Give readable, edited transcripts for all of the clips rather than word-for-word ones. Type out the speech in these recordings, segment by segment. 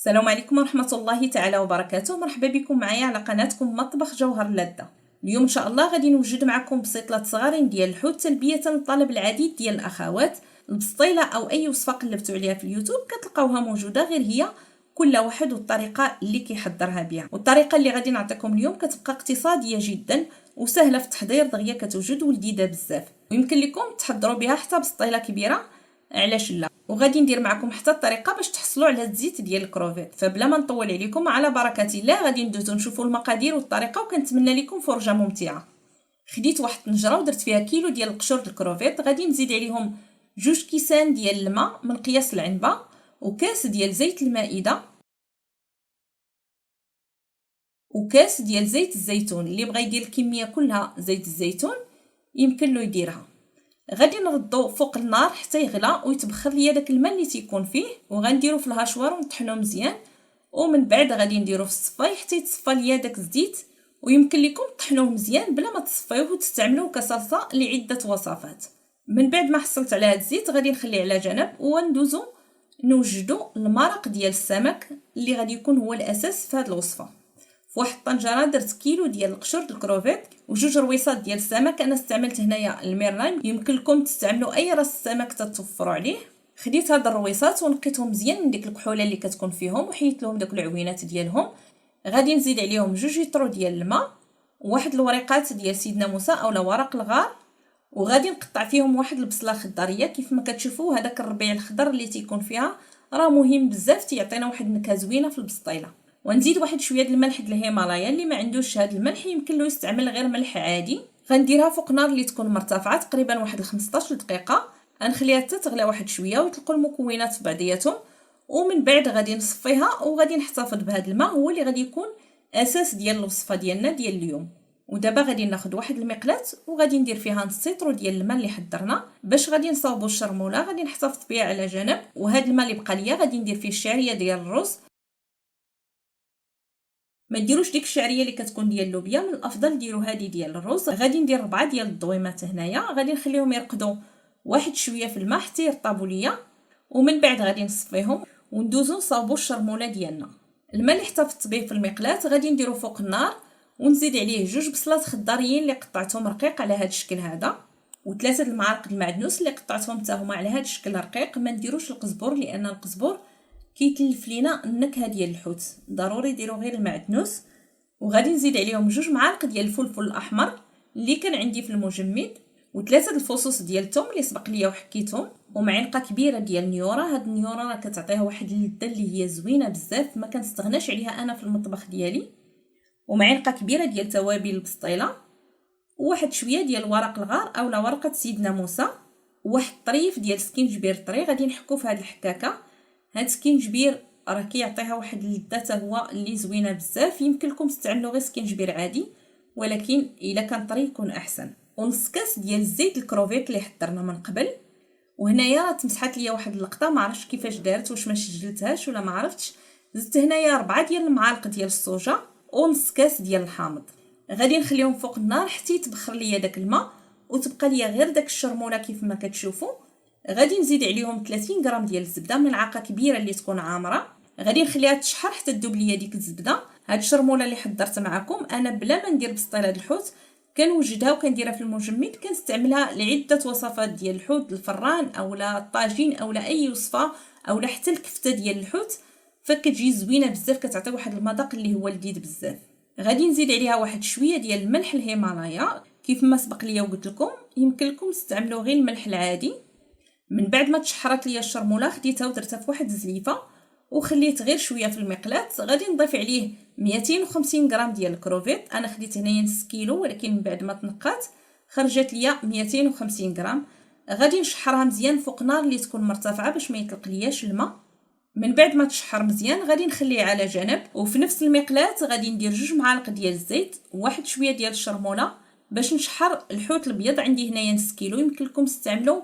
السلام عليكم ورحمة الله تعالى وبركاته. مرحبا بكم معايا على قناتكم مطبخ جوهر اللذة. اليوم ان شاء الله غادي نوجد معكم بسيطلات صغارين ديال الحوت تلبية للطلب العديد ديال الاخوات. البسطيله او اي وصفه قلبتوا عليها في اليوتيوب كتلقاوها موجوده، غير هي كل واحد والطريقه اللي كيحضرها بها. والطريقه اللي غادي نعطيكم اليوم كتبقى اقتصاديه جدا وسهله في التحضير، دغيا كتوجد ولذيذه بزاف ويمكن لكم تحضروا بها حتى بسطيله كبيره، علاش لا. وغادي ندير معكم حتى الطريقه باش تحصلوا على الزيت ديال الكروفيت. فبلا ما نطول عليكم، على بركه الله غادي ندوزو نشوفوا المقادير والطريقه، وكنتمنى لكم فرجه ممتعه. خديت واحد الطنجره ودرت فيها كيلو ديال القشور د الكروفيت، غادي نزيد عليهم 2 كيسان ديال الماء من قياس العنبه وكاس ديال زيت المائده وكاس ديال زيت الزيتون. اللي بغى يدير الكميه كلها زيت الزيتون يمكن له يديرها. غادي نردو فوق النار حتى يغلى ويتبخر ليا داك الماء اللي تيكون فيه، وغنديرو في الهاشوار ونطحنوه مزيان، ومن بعد غادي نديرو في الصفاي حتى يتصفى ليا داك الزيت. ويمكن لكم تطحنوه مزيان بلا ما تصفيوه وتستعملوه كصلصه لعده وصفات. من بعد ما حصلت على هاد الزيت غادي نخليه على جنب وندوزو نوجدو المرق ديال السمك اللي غادي يكون هو الاساس في هاد الوصفه. في واحد الطنجره درت كيلو ديال القشور د الكروفيت وجوج رويصات ديال السمك. انا استعملت هنايا الميرلاين، يمكن لكم تستعملوا اي راس سمك تتوفروا عليه. خديت هاد الرويصات ونقيتهم مزيان من ديك الكحوله اللي كتكون فيهم وحيت لهم داك العوينات ديالهم. غادي نزيد عليهم 2 لتر ديال الماء وواحد الوريقات ديال سيدنا موسى اولا ورق الغار، وغادي نقطع فيهم واحد البصله خضريه. كيف ما كتشوفوا هذاك الربيع الخضر اللي تيكون فيها راه مهم بزاف، تيعطينا واحد النكهه زوينه في البسطيله. ونزيد واحد شويه ديال الملح د الهيمالايا، اللي ما عندوش هذا الملح يمكن له يستعمل غير ملح عادي. غنديرها فوق نار اللي تكون مرتفعه تقريبا واحد 15 دقيقه، غنخليها حتى تغلى واحد شويه وتلقوا المكونات في بعضياتهم. ومن بعد غادي نصفيها وغادي نحتفظ بهذا الماء، هو اللي غادي يكون اساس ديال الوصفه ديالنا ديال اليوم. ودابا غادي ناخذ واحد المقلاة وغادي ندير فيها نص لتر ديال الماء اللي حضرنا باش غادي نصاوبوا الشرموله. غادي نحتفظ بها على جنب، وهذا الماء اللي بقى ليا غادي ندير فيه الشعريه ديال الرز. ما ديروش ديك الشعريه اللي كتكون ديال اللوبيا، من الافضل ديروا هذه ديال الرز. غادي ندير 4 ديال الضويمات هنايا، غادي نخليهم يرقدوا واحد شويه في الماء حتى يرطبوا ليا، ومن بعد غادي نصفيهم وندوزو نصاوبوا الشرموله ديالنا. الماء اللي احتفظت به في المقلاة غادي نديرو فوق النار ونزيد عليه 2 بصلات خضاريين اللي قطعتهم رقيق على هذا الشكل هذا، و3 المعالق المعدنوس اللي قطعتهم حتى هما على هذا الشكل رقيق. ما نديروش القزبر لان القزبر كيتلف لينا النكهه ديال الحوت، ضروري ديروا غير المعدنوس. وغادي نزيد عليهم 2 معالق ديال الفلفل الاحمر اللي كان عندي في المجمد، و3 الفصوص ديال الثوم اللي سبق ليا وحكيتهم، ومعلقه كبيره ديال النيوره. هاد النيوره راه كتعطيها واحد اللذه اللي هي زوينه بزاف ما كنستغناش عليها انا في المطبخ ديالي، ومعلقه كبيره ديال توابل البسطيله، وواحد شويه ديال ورق الغار اولا ورقه سيدنا موسى، وواحد طريف ديال سكينجبير طري غادي نحكو في هاد الحكاكه. هاد سكينجبير راه كيعطيها واحد اللذه حتى هو اللي زوينه بزاف. يمكن لكم تستعملوا غير سكينجبير عادي، ولكن الا كان طري يكون احسن. ونص كاس ديال الزيت الكروفيت اللي حضرنا من قبل. وهنايا راه تمسحات ليا واحد اللقطه، ما عرفتش كيفاش دارت، واش ما سجلتهاش ولا ما عرفتش. زدت هنايا 4 ديال المعالق ديال الصوجا ونص كاس ديال الحامض. غادي نخليهم فوق النار حتى يتبخر ليا داك الماء وتبقى ليا غير داك الشرموله كيف ما كتشوفوا. غادي نزيد عليهم 30 غرام ديال الزبده، ملعقه كبيره اللي تكون عامره. غادي نخليها تشحر حتى تذوب ليا ديك الزبده. هاد الشرموله اللي حضرت معكم انا بلا ما ندير بسطيله د الحوت كنوجدها وكنديرها في المجمد، كنستعملها لعده وصفات ديال الحوت، الفران اولا الطاجين اولا اي وصفه اولا حتى الكفته ديال الحوت، فكتجي زوينه بزاف، كتعطي واحد المذاق اللي هو لذيذ بزاف. غادي نزيد عليها واحد شويه ديال الملح الهيمالايا كيف ما سبق ليا وقلت لكم، يمكن لكم تستعملوا غير الملح العادي. من بعد ما تشحرت ليا الشرموله خديتها ودرتها في واحد الزليفه وخليت غير شويه في المقلاة. غادي نضيف عليه 250 غرام ديال الكروفيت. انا خديت هنايا نص كيلو، ولكن من بعد ما تنقات خرجت ليا 250 غرام. غادي نشحرها مزيان فوق نار اللي تكون مرتفعه باش ما يطلق لياش الماء. من بعد ما تشحر مزيان غادي نخليه على جنب، وفي نفس المقلاة غادي ندير 2 معالق ديال الزيت وواحد شويه ديال الشرموله باش نشحر الحوت الابيض. عندي هنايا نص كيلو، يمكن لكم تستعملوا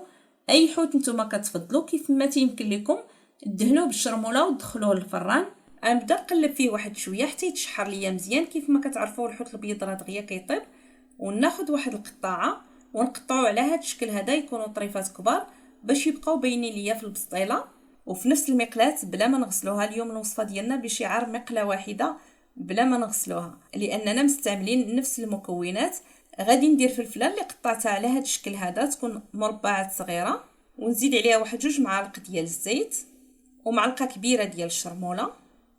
اي حوت نتوما كتفضلوا كيف ما تيمكن لكم. دهنوه بالشرموله ودخلوه للفران. غنبدا نقلب فيه واحد شويه حتى يتشحر ليا مزيان. كيف ما كتعرفوا الحوت الابيض راه دغيا كيطيب. وناخذ واحد القطاعه ونقطعوا على هذا الشكل هذا، يكونوا طريفات كبار باش يبقاو باينين ليا في البسطيله. وفي نفس المقلاة بلا ما نغسلوها. اليوم الوصفه ديالنا بشعار مقله واحده بلا ما نغسلوها، لاننا مستعملين نفس المكونات. غادي ندير فلفله اللي قطعتها على هذا الشكل هذا، تكون مربعات صغيره، ونزيد عليها واحد 2 معالق ديال الزيت ومعلقه كبيره ديال الشرموله.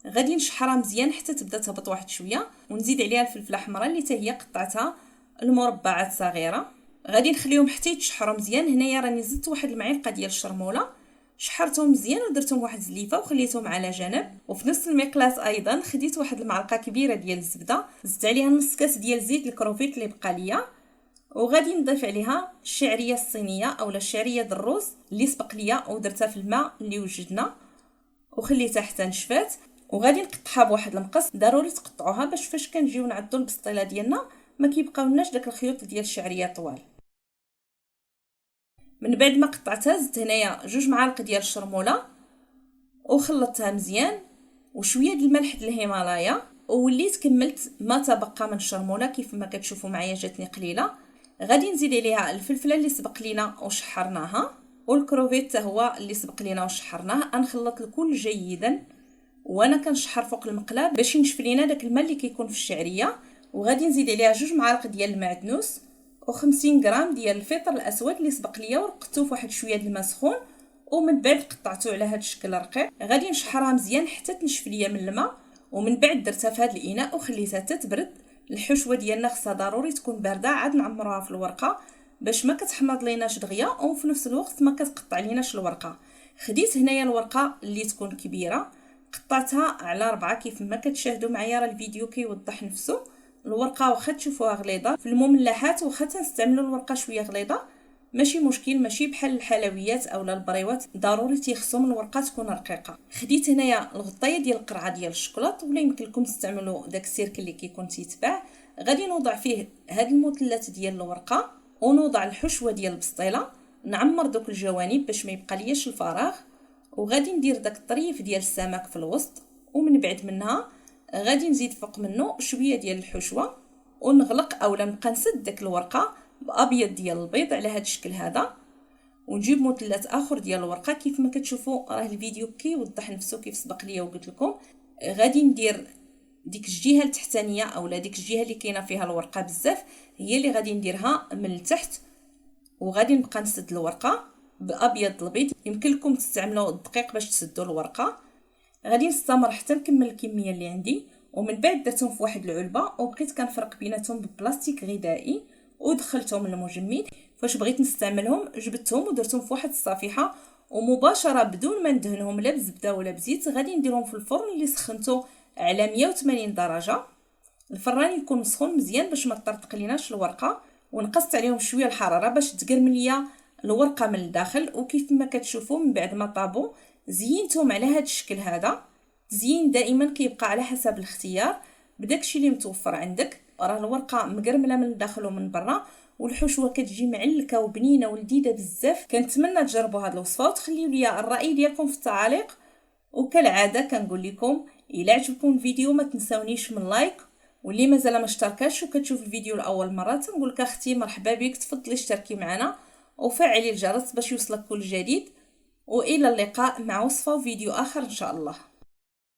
غادي نشحرها مزيان حتى تبدا تهبط واحد شويه، ونزيد عليها الفلفله الحمراء اللي حتى هي قطعتها المربعات صغيره. غادي نخليهم حتى يتشحروا مزيان. هنايا راني زدت واحد المعلقه ديال الشرموله، شحرتهم مزيان ودرتهم واحد زليفه وخليتهم على جنب. وفي نفس المقلاة ايضا خديت واحد المعلقه كبيره ديال الزبده، زدت عليها نص كاس ديال زيت الكروفيت اللي بقى ليا، وغادي نضيف عليها الشعريه الصينيه اولا الشعريه الروز اللي سبق ليا ودرتها في الماء اللي وجدنا وخليتها حتى نشفات. وغادي نقطعها بواحد المقص، ضروري تقطعوها باش فاش كنجيو نعدو البسطيله ديالنا ما كيبقاولناش داك الخيوط ديال الشعريه طوال. من بعد ما قطعتها زدت هنايا 2 معالق ديال الشرموله وخلطتها مزيان وشويه ديال الملح د الهيمالايا، ووليت كملت ما تبقى من الشرموله. كيف ما كتشوفوا معايا جاتني قليله. غادي نزيد عليها الفلفله اللي سبق لينا وشحرناها والكروفيت حتى هو اللي سبق لينا وشحرناه. نخلط الكل جيدا وانا كنشحر فوق المقله باش ينشف لينا داك الماء اللي كيكون في الشعريه. وغادي نزيد عليها 2 معالق ديال المعدنوس و50 غرام ديال الفطر الاسود اللي سبق ليا ورقته في واحد شويه د الماء سخون، ومن بعد قطعته على هذا الشكل رقيق. غادي نشحرها مزيان حتى تنشف ليا من الماء، ومن بعد درتها في هذا الاناء وخليتها تتبرد. الحشوه ديالنا خصها ضروري تكون بارده، عاد نعمروها في الورقه باش ما كتحمض ليناش دغيا وفي نفس الوقت ما كتقطع ليناش الورقه. خديت هنايا الورقه اللي تكون كبيره قطعتها على 4 كيف ما كتشاهدوا معايا، راه الفيديو كيوضح نفسه. الورقه واخا تشوفوها غليظه في المملحات واخا تنستعملوا الورقه شويه غليظه ماشي مشكل، ماشي بحال الحلويات اولا البريوات، ضروري تيخصهم الورقه تكون رقيقه. خديت هنايا الغطايه ديال القرعه ديال الشكلاط، ولا يمكن لكم تستعملوا داك السيرك اللي كيكون تيتباع. غادي نوضع فيه هاد المثلث ديال الورقه ونوضع الحشوه ديال البسطيله، نعمر دوك الجوانب باش ما يبقى لياش الفراغ، وغادي ندير داك الطريف ديال السمك في الوسط، ومن بعد منها غادي نزيد فوق منه شويه ديال الحشوه ونغلق اولا نبقى نسد داك الورقه بابيض ديال البيض على هذا الشكل هذا. ونجيب مثلث اخر ديال الورقه كيف ما كتشوفوا راه الفيديو كيوضح نفسه كيف سبق ليا وقلت لكم. غادي ندير ديك الجهه التحتانيه اولا ديك الجهه اللي كاينه فيها الورقه بزاف هي اللي غادي نديرها من التحت، وغادي نبقى نسد الورقه بابيض البيض. يمكن لكم تستعملوا الدقيق باش تسدوا الورقه. غادي نستمر حتى نكمل الكميه اللي عندي، ومن بعد درتهم في واحد العلبه وبقيت كنفرق بيناتهم ببلاستيك غذائي ودخلتهم للمجمد. فاش بغيت نستعملهم جبدتهم ودرتهم في واحد الصفيحه ومباشره بدون ما ندهنهم لا بزبده ولا بزيت. غادي نديرهم في الفرن اللي سخنته على 180 درجه. الفران يكون مسخون مزيان باش ما تطرطق ليناش الورقه، ونقصت عليهم شويه الحراره باش تقرمل ليا الورقه من الداخل. وكيف ما كتشوفوا من بعد ما طابوا زينتهم على هذا الشكل هذا. تزيين دائما كيبقى على حسب الاختيار بداكشي اللي متوفر عندك. راه الورقه مقرمله من الداخل ومن برا، والحشوه كتجي معلكه وبنينه ولذيذه بزاف. كنتمنى تجربوا هذه الوصفه وتخليوا لي الراي ديالكم في التعاليق. وكالعاده كنقول لكم الا عجبكم الفيديو ما تنساونيش من لايك، واللي مازال ما اشتركاش وكتشوف الفيديو لاول مره تنقول لك اختي مرحبا بك، تفضلي اشتركي معنا وفعلي الجرس باش يوصلك كل جديد. والى اللقاء مع وصفه وفيديو اخر ان شاء الله.